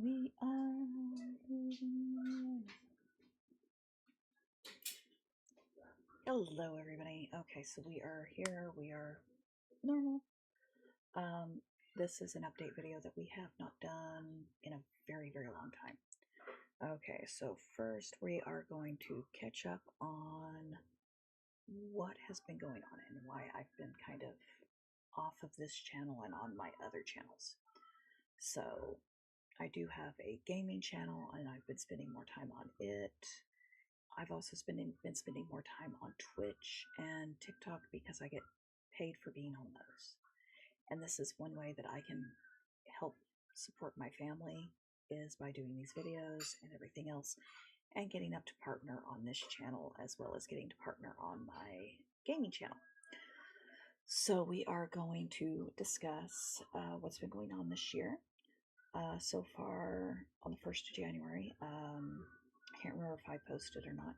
We are moving. Hello, everybody. Okay, so we are here. We are normal. This is an update video that we have not done in a very, very long time. Okay, so first we are going to catch up on what has been going on and why I've been kind of off of this channel and on my other channels. So I do have a gaming channel and I've been spending more time on it. I've also been spending more time on Twitch and TikTok because I get paid for being on those. And this is one way that I can help support my family, is by doing these videos and everything else, and getting up to partner on this channel as well as getting to partner on my gaming channel. So we are going to discuss what's been going on this year. So far on the 1st of January, I can't remember if I posted or not,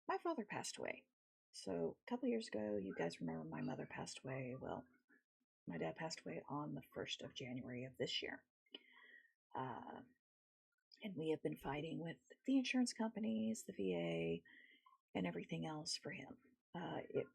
my father passed away. So a couple years ago, you guys remember my mother passed away. Well, my dad passed away on the 1st of January of this year. And we have been fighting with the insurance companies, the VA, and everything else for him. It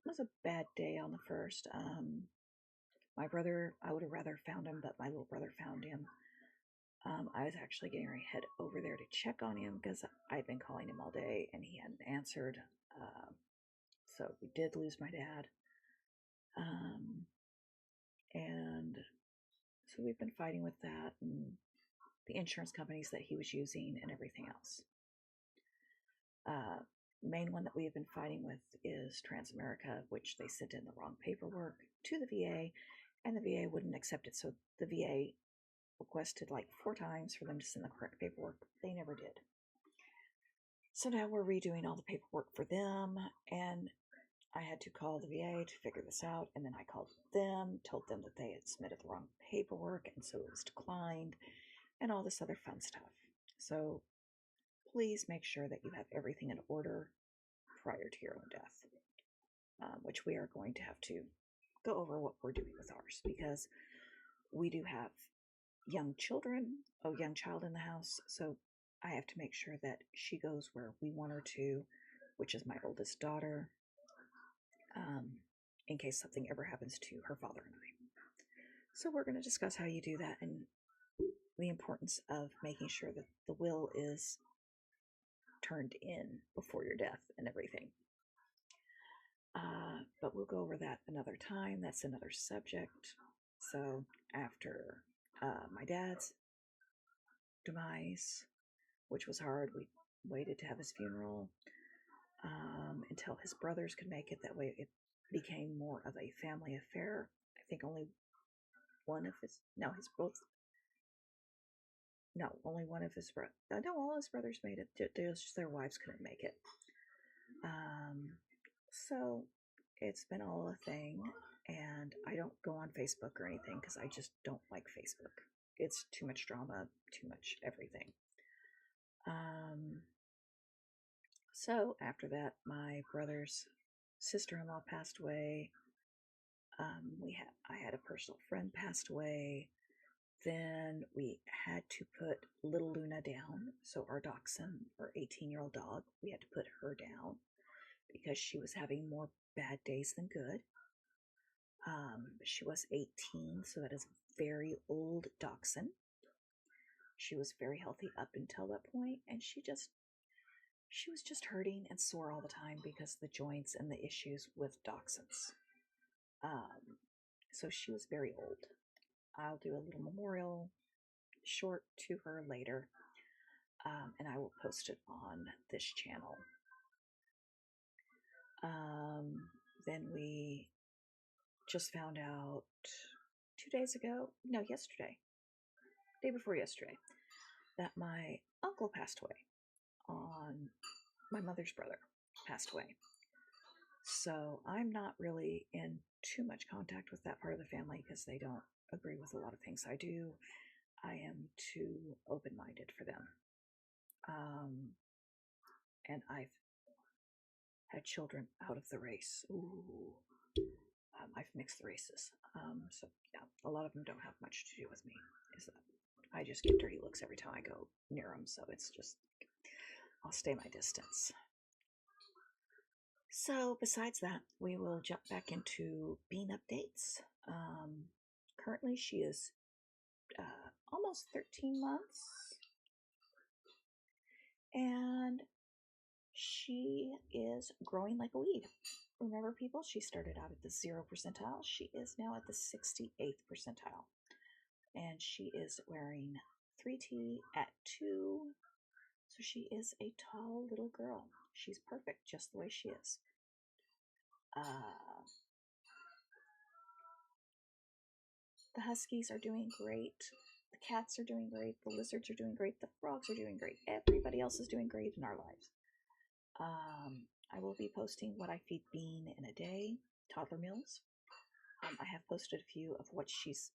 was a bad day on the 1st. My brother, I would have rather found him, but my little brother found him. I was actually getting ready to head over there to check on him because I'd been calling him all day and he hadn't answered. So we did lose my dad. And so we've been fighting with that and the insurance companies that he was using and everything else. Main one that we have been fighting with is Transamerica, which they sent in the wrong paperwork to the VA, and the VA wouldn't accept it. So the VA requested like 4 times for them to send the correct paperwork. They never did. So now we're redoing all the paperwork for them, and I had to call the VA to figure this out, and then I called them, told them that they had submitted the wrong paperwork, and so it was declined, and all this other fun stuff. So please make sure that you have everything in order prior to your own death, which we are going to have to go over what we're doing with ours, because we do have young children, a young child in the house, so I have to make sure that she goes where we want her to, which is my oldest daughter, in case something ever happens to her father and I. So we're going to discuss how you do that and the importance of making sure that the will is turned in before your death and everything. But we'll go over that another time. That's another subject. So after my dad's demise, which was hard, we waited to have his funeral until his brothers could make it. That way it became more of a family affair. I think only one of his, no, his both, no, only one of his brothers, no, all his brothers made it. Just their wives couldn't make it. So it's been all a thing, and I don't go on Facebook or anything because I just don't like Facebook. It's too much drama, too much everything. So after that, my brother's sister-in-law passed away. I had a personal friend passed away. Then we had to put little Luna down. So our dachshund, our 18-year-old dog, we had to put her down because she was having more bad days than good. She was 18, so that is a very old dachshund. She was very healthy up until that point, and she was just hurting and sore all the time because of the joints and the issues with dachshunds. So she was very old. I'll do a little memorial short to her later, and I will post it on this channel. Then we just found out yesterday, day before yesterday, that my uncle passed away. My mother's brother passed away. So I'm not really in too much contact with that part of the family because they don't agree with a lot of things I do. I am too open-minded for them. And I've had children out of the race. Ooh. I've mixed the races. So yeah, a lot of them don't have much to do with me. Is that I just get dirty looks every time I go near them, so it's just, I'll stay my distance. So besides that, we will jump back into bean updates. Currently, she is almost 13 months, and she is growing like a weed. Remember, people, she started out at the 0 percentile. She is now at the 68th percentile, and she is wearing 3T at 2. So she is a tall little girl. She's perfect just the way she is. The huskies are doing great. The cats are doing great. The lizards are doing great. The frogs are doing great. Everybody else is doing great in our lives. I will be posting what I feed Bean in a day, toddler meals. I have posted a few of what she's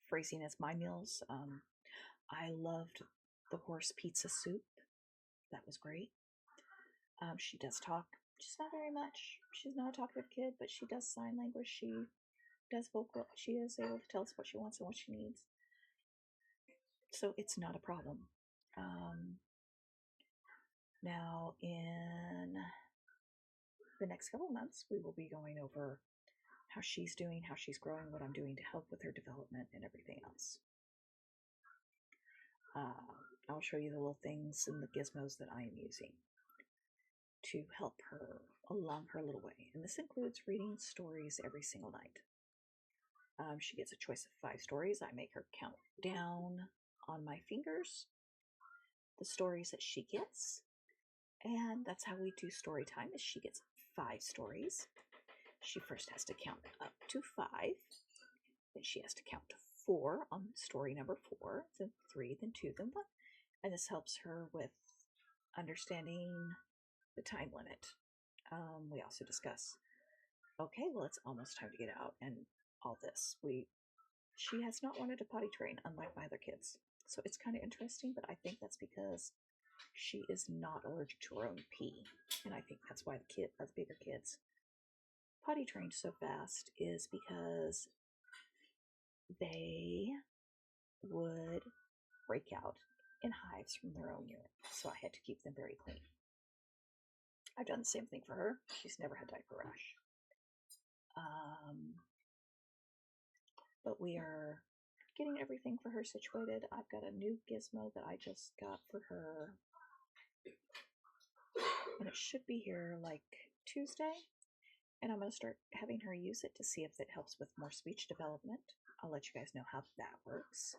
phrasing as my meals. I loved the horse pizza soup. That was great. She does talk. Just not very much. She's not a talkative kid, but she does sign language. She does vocal. She is able to tell us what she wants and what she needs. So it's not a problem. Now, in the next couple of months, we will be going over how she's doing, how she's growing, what I'm doing to help with her development, and everything else. I'll show you the little things and the gizmos that I am using to help her along her little way. And this includes reading stories every single night. She gets a choice of 5 stories. I make her count down on my fingers the stories that she gets. And that's how we do story time, is she gets 5 stories. She first has to count up to 5. Then she has to count to 4 on story number 4, then 3, then 2, then 1. And this helps her with understanding the time limit. We also discuss, okay, well, it's almost time to get out, and all this. She has not wanted to potty train, unlike my other kids. So it's kind of interesting, but I think that's because she is not allergic to her own pee. And I think that's why the bigger kids potty trained so fast, is because they would break out in hives from their own urine. So I had to keep them very clean. I've done the same thing for her. She's never had diaper rash. But we are getting everything for her situated. I've got a new gizmo that I just got for her, and it should be here like Tuesday. And I'm going to start having her use it to see if it helps with more speech development. I'll let you guys know how that works.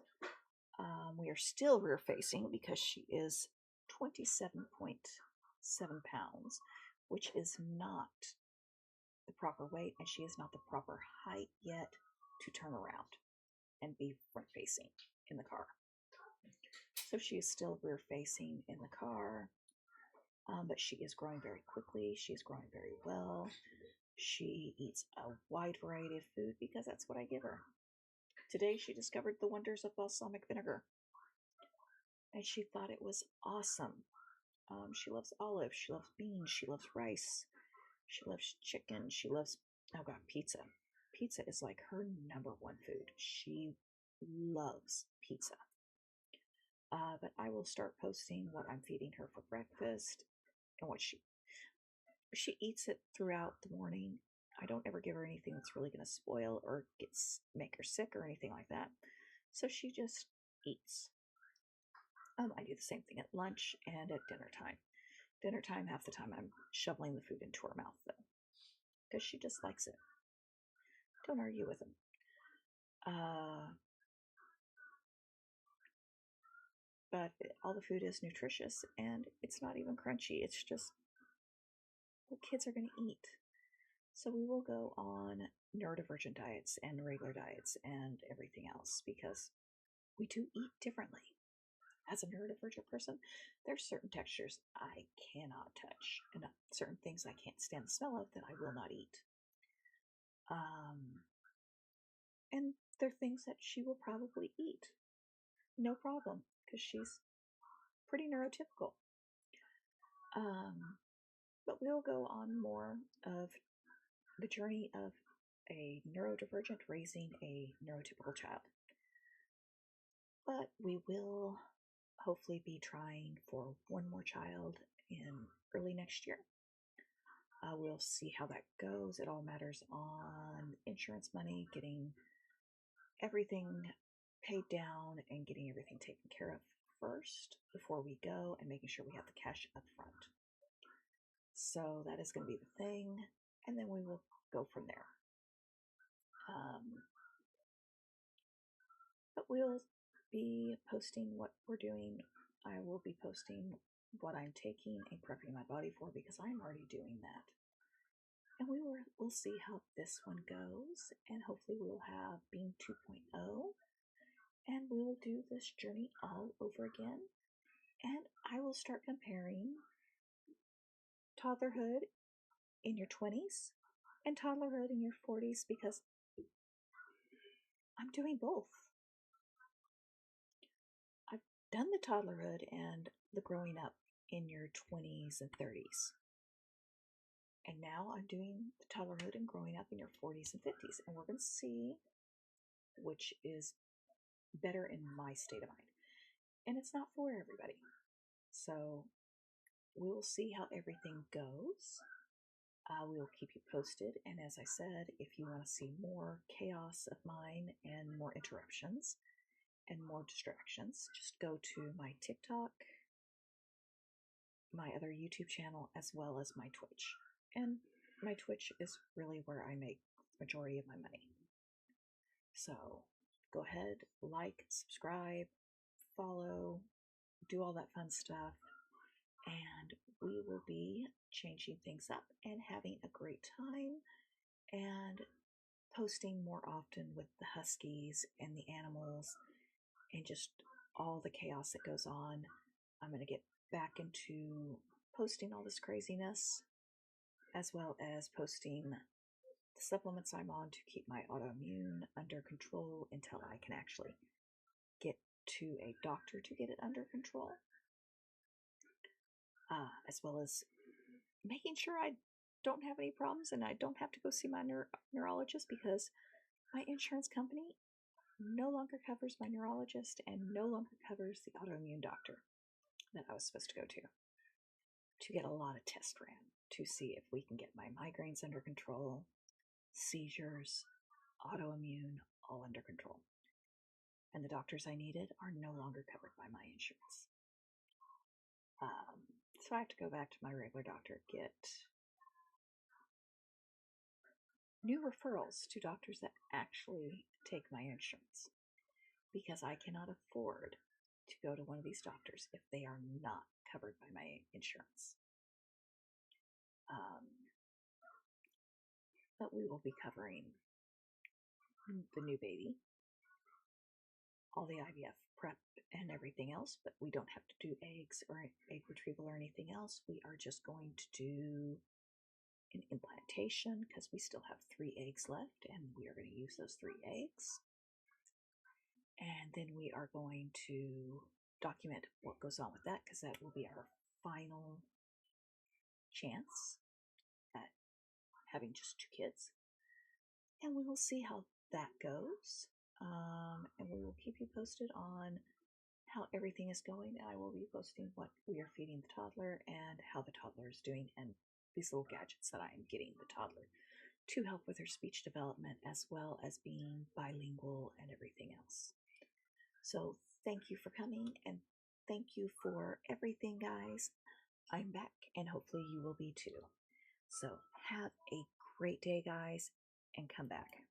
We are still rear facing because she is 27.7 pounds, which is not the proper weight, and she is not the proper height yet to turn around and be front facing in the car. So she is still rear facing in the car, but she is growing very quickly. She's growing very well. She eats a wide variety of food because that's what I give her. Today she discovered the wonders of balsamic vinegar, and she thought it was awesome. She loves olives, she loves beans, she loves rice, she loves chicken, she loves, pizza. Pizza is like her number 1 food. She loves pizza. But I will start posting what I'm feeding her for breakfast and what she eats it throughout the morning. I don't ever give her anything that's really going to spoil or make her sick or anything like that. So she just eats. I do the same thing at lunch and at dinner time. Dinner time, half the time I'm shoveling the food into her mouth, though, because she just likes it. Don't argue with them. But all the food is nutritious, and it's not even crunchy. It's just what kids are going to eat. So we will go on neurodivergent diets and regular diets and everything else, because we do eat differently. As a neurodivergent person, there's certain textures I cannot touch, and certain things I can't stand the smell of that I will not eat. And there are things that she will probably eat, no problem, because she's pretty neurotypical. But we'll go on more of the journey of a neurodivergent raising a neurotypical child. but we will hopefully be trying for one more child in early next year. We'll see how that goes. It all matters on insurance money, getting everything paid down and getting everything taken care of first before we go, and making sure we have the cash up front. So that is going to be the thing, and then we will go from there. But we'll be posting what we're doing. I will be posting what I'm taking and prepping my body for, because I'm already doing that. And we'll see how this one goes, and hopefully we'll have Bean 2.0, and we will do this journey all over again. And I will start comparing toddlerhood in your 20s and toddlerhood in your 40s, because I'm doing both. I've done the toddlerhood and the growing up in your 20s and 30s. And now I'm doing the toddlerhood and growing up in your 40s and 50s. And we're going to see which is better in my state of mind. And it's not for everybody. So we will see how everything goes. We will keep you posted. And as I said, if you want to see more chaos of mine and more interruptions and more distractions, just go to my TikTok, my other YouTube channel, as well as my Twitch. And my Twitch is really where I make the majority of my money. So go ahead, like, subscribe, follow, do all that fun stuff. And we will be changing things up and having a great time and posting more often with the huskies and the animals and just all the chaos that goes on. I'm going to get back into posting all this craziness, as well as posting the supplements I'm on to keep my autoimmune under control until I can actually get to a doctor to get it under control. As well as making sure I don't have any problems and I don't have to go see my neurologist, because my insurance company no longer covers my neurologist and no longer covers the autoimmune doctor that I was supposed to go to get a lot of tests ran to see if we can get my migraines under control, seizures, autoimmune, all under control. And the doctors I needed are no longer covered by my insurance. So I have to go back to my regular doctor, get new referrals to doctors that actually take my insurance, because I cannot afford to go to one of these doctors if they are not covered by my insurance. But we will be covering the new baby, all the IVF prep and everything else, but we don't have to do eggs or egg retrieval or anything else. We are just going to do an implantation, because we still have 3 eggs left, and we are going to use those 3 eggs. And then we are going to document what goes on with that, because that will be our final chance at having just 2 kids. And we will see how that goes. And we will keep you posted on how everything is going. I will be posting what we are feeding the toddler and how the toddler is doing, and these little gadgets that I am getting the toddler to help with her speech development, as well as being bilingual and everything else. So thank you for coming, and thank you for everything, guys. I'm back, and hopefully you will be too. So have a great day, guys, and come back.